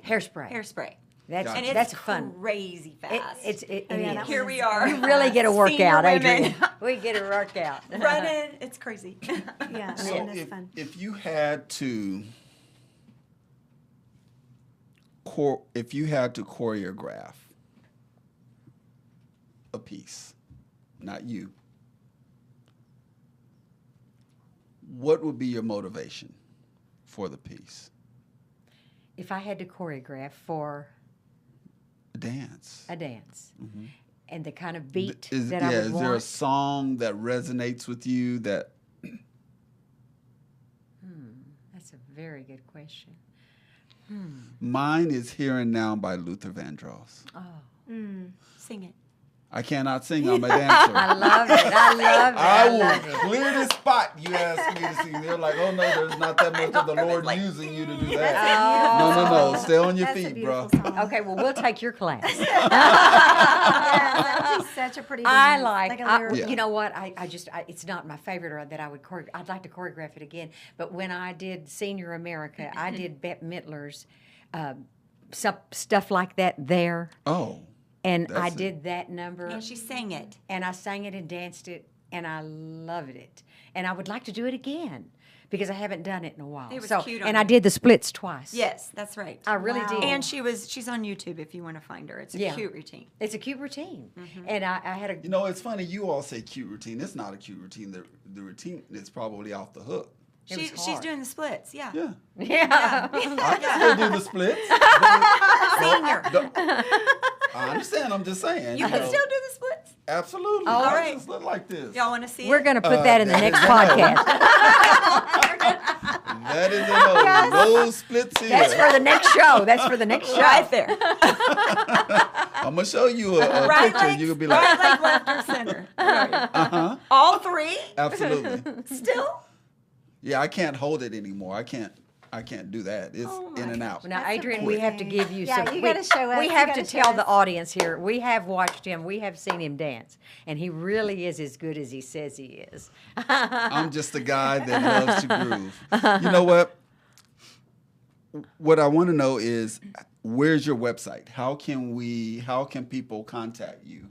Hairspray. Hairspray. That's Gotcha. And it's that's fun. crazy fast. It yeah, is. that Here one we is- are. You really get a Senior workout, women. Adrian. We get a workout. Running. It's crazy. Yeah, So and it's fun. if you had to choreograph a piece, not you, what would be your motivation for the piece? If I had to choreograph for A dance. a dance and the kind of beat Is that I would is want. there a song that resonates with you that That's a very good question. mine is Here and Now by Luther Vandross. Oh, Sing it. I cannot sing, I'm a dancer. I love it. I love it. I I will love it. clear the spot you asked me to sing. They're like, oh no, there's not that much of the Lord using you to do that. No, stay on your That's a feet, bro. beautiful song. Okay, well, we'll take your class. Yeah, that would be such a pretty I dance, like, a I, lyrical. Yeah. you know what? It's not my favorite or that I would choreograph. I'd like to choreograph it again. But when I did Senior America, I did Bette Midler's stuff like that there. Oh, And I That's it. did that number. And she sang it. And I sang it and danced it and I loved it. And I would like to do it again because I haven't done it in a while. It was so, cute on and I you. did the splits twice. Yes, that's right. I really did. And she's on YouTube if you want to find her. It's a cute routine. It's a cute routine. And I had a... You know, it's funny. You all say cute routine. It's not a cute routine. The routine is probably off the hook. She's hard. doing the splits, yeah. Yeah. Yeah. I can still do the splits. Senior. I understand. I'm just saying. You can know. still do the splits? Absolutely. All I right. just look like this. Y'all want to see We're it? going to put that in the that next is podcast. That is a no splits here. That's for the next show. That's for the next show. Right there. I'm gonna show you a Right picture. leg, You could be like, right leg, left, or center. Right. All three? absolutely. Still? Yeah, I can't hold it anymore. I can't do that. It's Oh, in my and out. Now, That's Adrian, we have to amazing. give you Yeah, some. you gotta show us. We You have gotta to show tell the us. audience here. We have watched him. We have seen him dance, and he really is as good as he says he is. I'm just a guy that loves to groove. You know what? What I want to know is, where's your website? How can people contact you?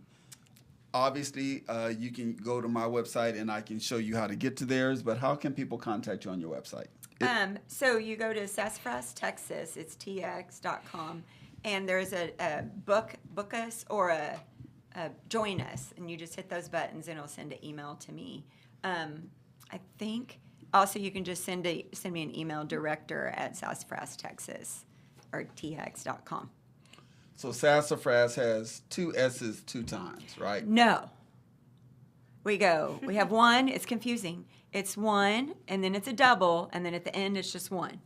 Obviously, you can go to my website and I can show you how to get to theirs, but how can people contact you on your website? So you go to Sassafras, Texas, it's tx.com, and there's a book us or a join us, and you just hit those buttons and it'll send an email to me. I think also you can just send me an email, director at Sassafras, Texas, or tx.com. So Sassafras has 2 S's 2 times, right? No. We have one, it's confusing. It's one, and then it's a double, and then at the end it's just one.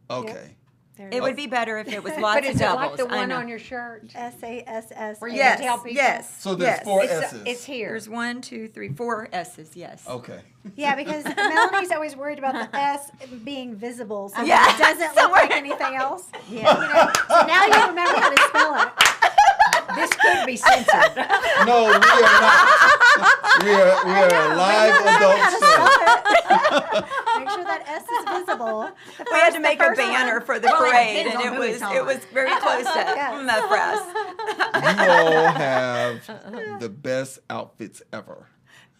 Okay. There It would be better if it was lots But of is it doubles. like the I one know. on your shirt? SASS. Where you Yes, tell people? yes. So there's yes. 4 It's, S's. it's here. There's 1, 2, 3, 4 S's, yes. Okay. Yeah, because Melanie's always worried about the S being visible, so Yeah, it doesn't look like anything else. Yeah. You know, so now you remember how to spell it. This could be censored. No, we are not. We are a live adult show. Make sure that S is visible. We had to make a first banner one. for the Well, it parade, depends and on who it's it was on. very close to Yes. Sassafras. You all have the best outfits ever.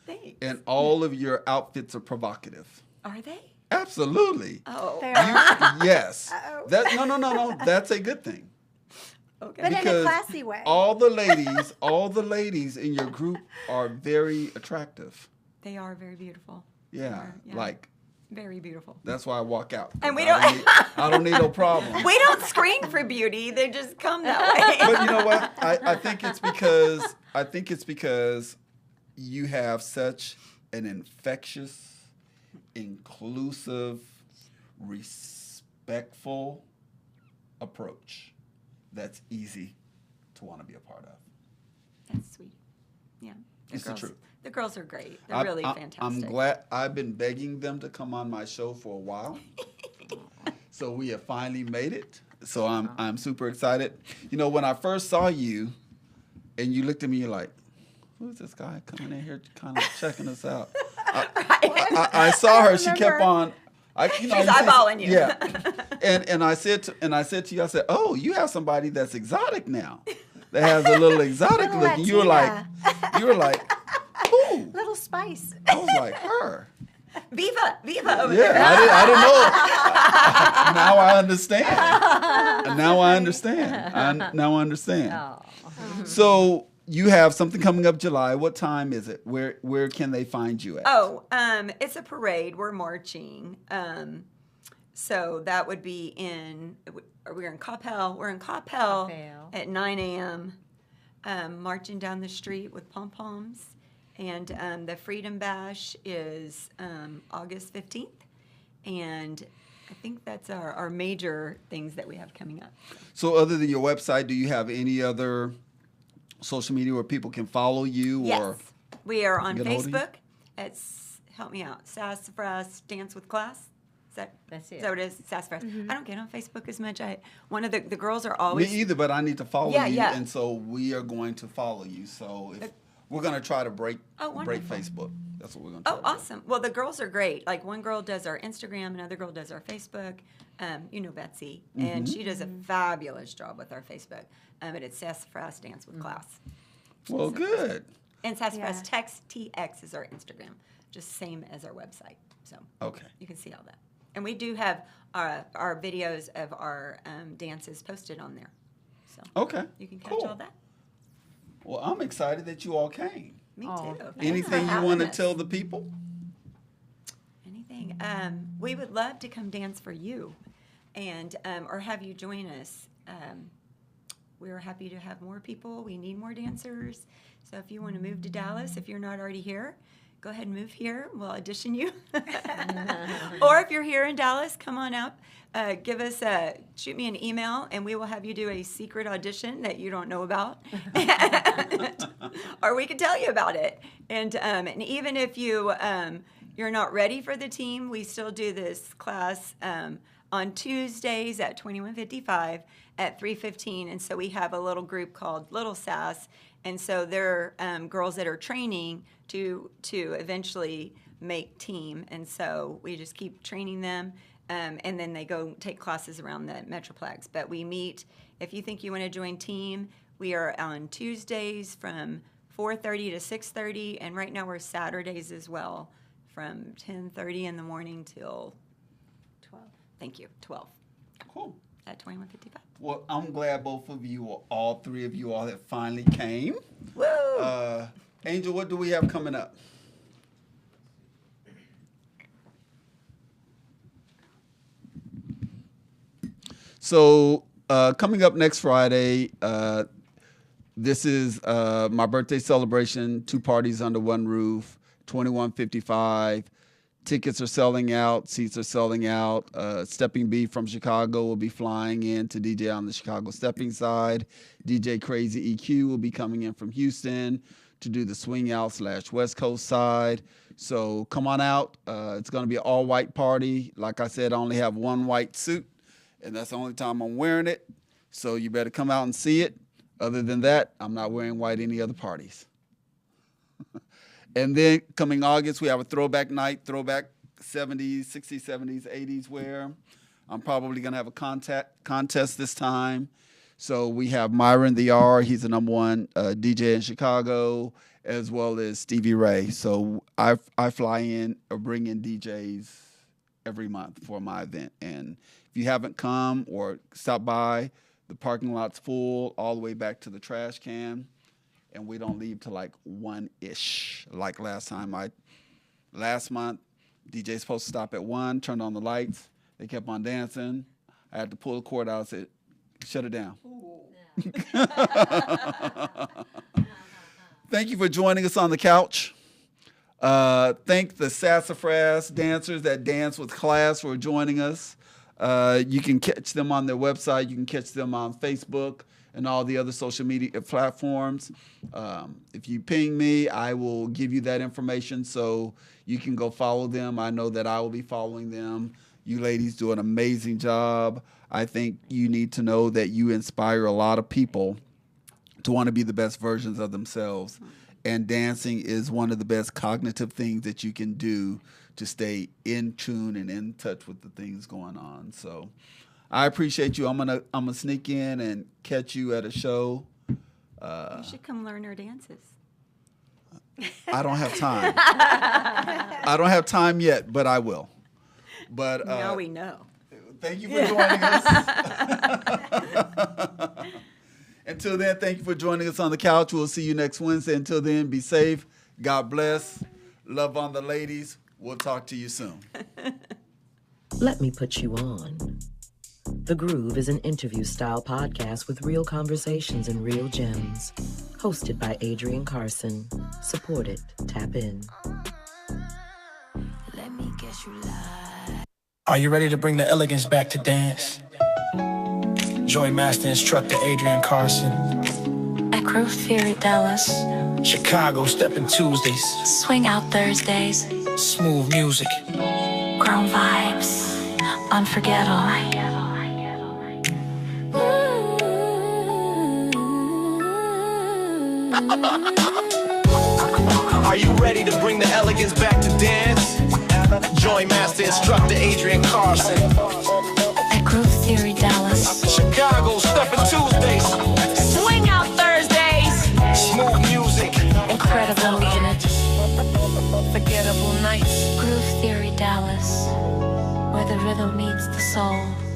Thanks. And all of your outfits are provocative. Are they? Absolutely. Oh, They You, are. yes. Uh-oh. That no. That's a good thing. okay. But in a Because classy way. all the ladies in your group are very attractive. They are very beautiful. Yeah. Yeah. Like Very beautiful. that's why I walk out. And we I don't need no problem. We don't screen for beauty; they just come that way. But you know what? I think it's because you have such an infectious, inclusive, respectful approach that's easy to want to be a part of. That's sweet. Yeah. It's the truth. The girls are great. They're really fantastic. I'm glad. I've been begging them to come on my show for a while. So we have finally made it. So I'm super excited. You know, when I first saw you and you looked at me, you're like, who's this guy coming in here kind of checking us out? I saw her. She kept on. She's eyeballing you. Yeah. And I said to you, I said, oh, you have somebody that's exotic now. That has a little exotic Little look. And you were like, who? Little spice. I was like, her. Viva over Yeah, there. I didn't know. Now I understand. Now I understand. Oh. So you have something coming up July. What time is it? Where can they find you at? Oh, it's a parade. We're marching. So that would be we're in Coppell. We're in Coppell at 9 a.m. Marching down the street with pom-poms. And the Freedom Bash is August 15th. And I think that's our major things that we have coming up. So other than your website, do you have any other social media where people can follow you? Yes. Or We are on get a hold of you? Facebook. It's, help me out, Sassafras Dance with Class. That's it. Is that what it is? Sassafras. Mm-hmm. I don't get on Facebook as much. One of the girls are Me always... either, but I need to follow Yeah, you. yeah. And so we are going to follow you. So we're going to try to break wonderful. Facebook. That's what we're going to try Oh, to do. awesome. Well, the girls are great. Like, one girl does our Instagram, another girl does our Facebook. You know Betsy. And she does a fabulous job with our Facebook. But it's Sassafras Dance with Class. Well, good. And Sassafras Yeah. TX is our Instagram, just same as our website. So Okay. you can see all that. And we do have our videos of our dances posted on there. So Okay. you can catch Cool. all that. Well, I'm excited that you all came. Me Oh, too. Thanks Anything for you having want to us. tell the people? Anything. We would love to come dance for you and or have you join us. We're happy to have more people. We need more dancers. So if you want to move to Dallas, if you're not already here, go ahead and move here. We'll audition you. Or if you're here in Dallas, come on out. Shoot me an email, and we will have you do a secret audition that you don't know about, or we can tell you about it. And even if you're not ready for the team, we still do this class on Tuesdays at 2155 at 3:15. And so we have a little group called Little Sass, and so they're girls that are training to eventually make team. And so we just keep training them. And then they go take classes around the Metroplex. But we meet, if you think you want to join team, we are on Tuesdays from 4:30 to 6:30, and right now we're Saturdays as well from 10:30 in the morning till 12. Thank you, 12 Cool. at 2155. Well, I'm glad both of you, or all three of you all, that finally came. Woo! Angel, what do we have coming up? So coming up next Friday, this is my birthday celebration, 2 parties under one roof, 2155. Tickets are selling out, seats are selling out. Stepping B from Chicago will be flying in to DJ on the Chicago stepping side. DJ Crazy EQ will be coming in from Houston to do the swing out / West Coast side. So come on out. It's going to be an all white party. Like I said, I only have one white suit, and that's the only time I'm wearing it. So you better come out and see it. Other than that, I'm not wearing white any other parties. And then coming August, we have a throwback night, throwback 70s, 60s, 70s, 80s wear. I'm probably going to have a contest this time. So we have Myron the R. He's the #1 DJ in Chicago, as well as Stevie Ray. So I fly in or bring in DJs every month for my event. And if you haven't come or stopped by, the parking lot's full all the way back to the trash can. And we don't leave till like 1-ish. Like last month, DJ's supposed to stop at 1, turned on the lights. They kept on dancing. I had to pull the cord out and said, shut it down. Thank you for joining us on the couch. Thank the Sassafras dancers that dance with class for joining us. You can catch them on their website. You can catch them on Facebook and all the other social media platforms. If you ping me, I will give you that information so you can go follow them. I know that I will be following them. You ladies do an amazing job. I think you need to know that you inspire a lot of people to want to be the best versions of themselves. And dancing is one of the best cognitive things that you can do to stay in tune and in touch with the things going on. So I appreciate you. I'm gonna sneak in and catch you at a show. You should come learn our dances. I don't have time. I don't have time yet, but I will. But Now we know. thank you for joining us. Until then, thank you for joining us on the couch. We'll see you next Wednesday. Until then, be safe. God bless. Love on the ladies. We'll talk to you soon. Let me put you on. The Groove is an interview-style podcast with real conversations and real gems. Hosted by Adrian Carson. Support it. Tap in. Let me guess you lie. Are you ready to bring the elegance back to dance? Joy Master Instructor Adrian Carson. At Groove Theory Dallas. Chicago Steppin' Tuesdays. Swing Out Thursdays. Smooth music. Grown vibes. Unforgettable. Are you ready to bring the elegance back to dance? Join Master Instructor Adrian Carson. At Groove Theory Dallas. Chicago Steppin' Tuesdays. Swing Out Thursdays. Smooth music. Incredible unforgettable nights. Groove Theory Dallas, where the rhythm meets the soul.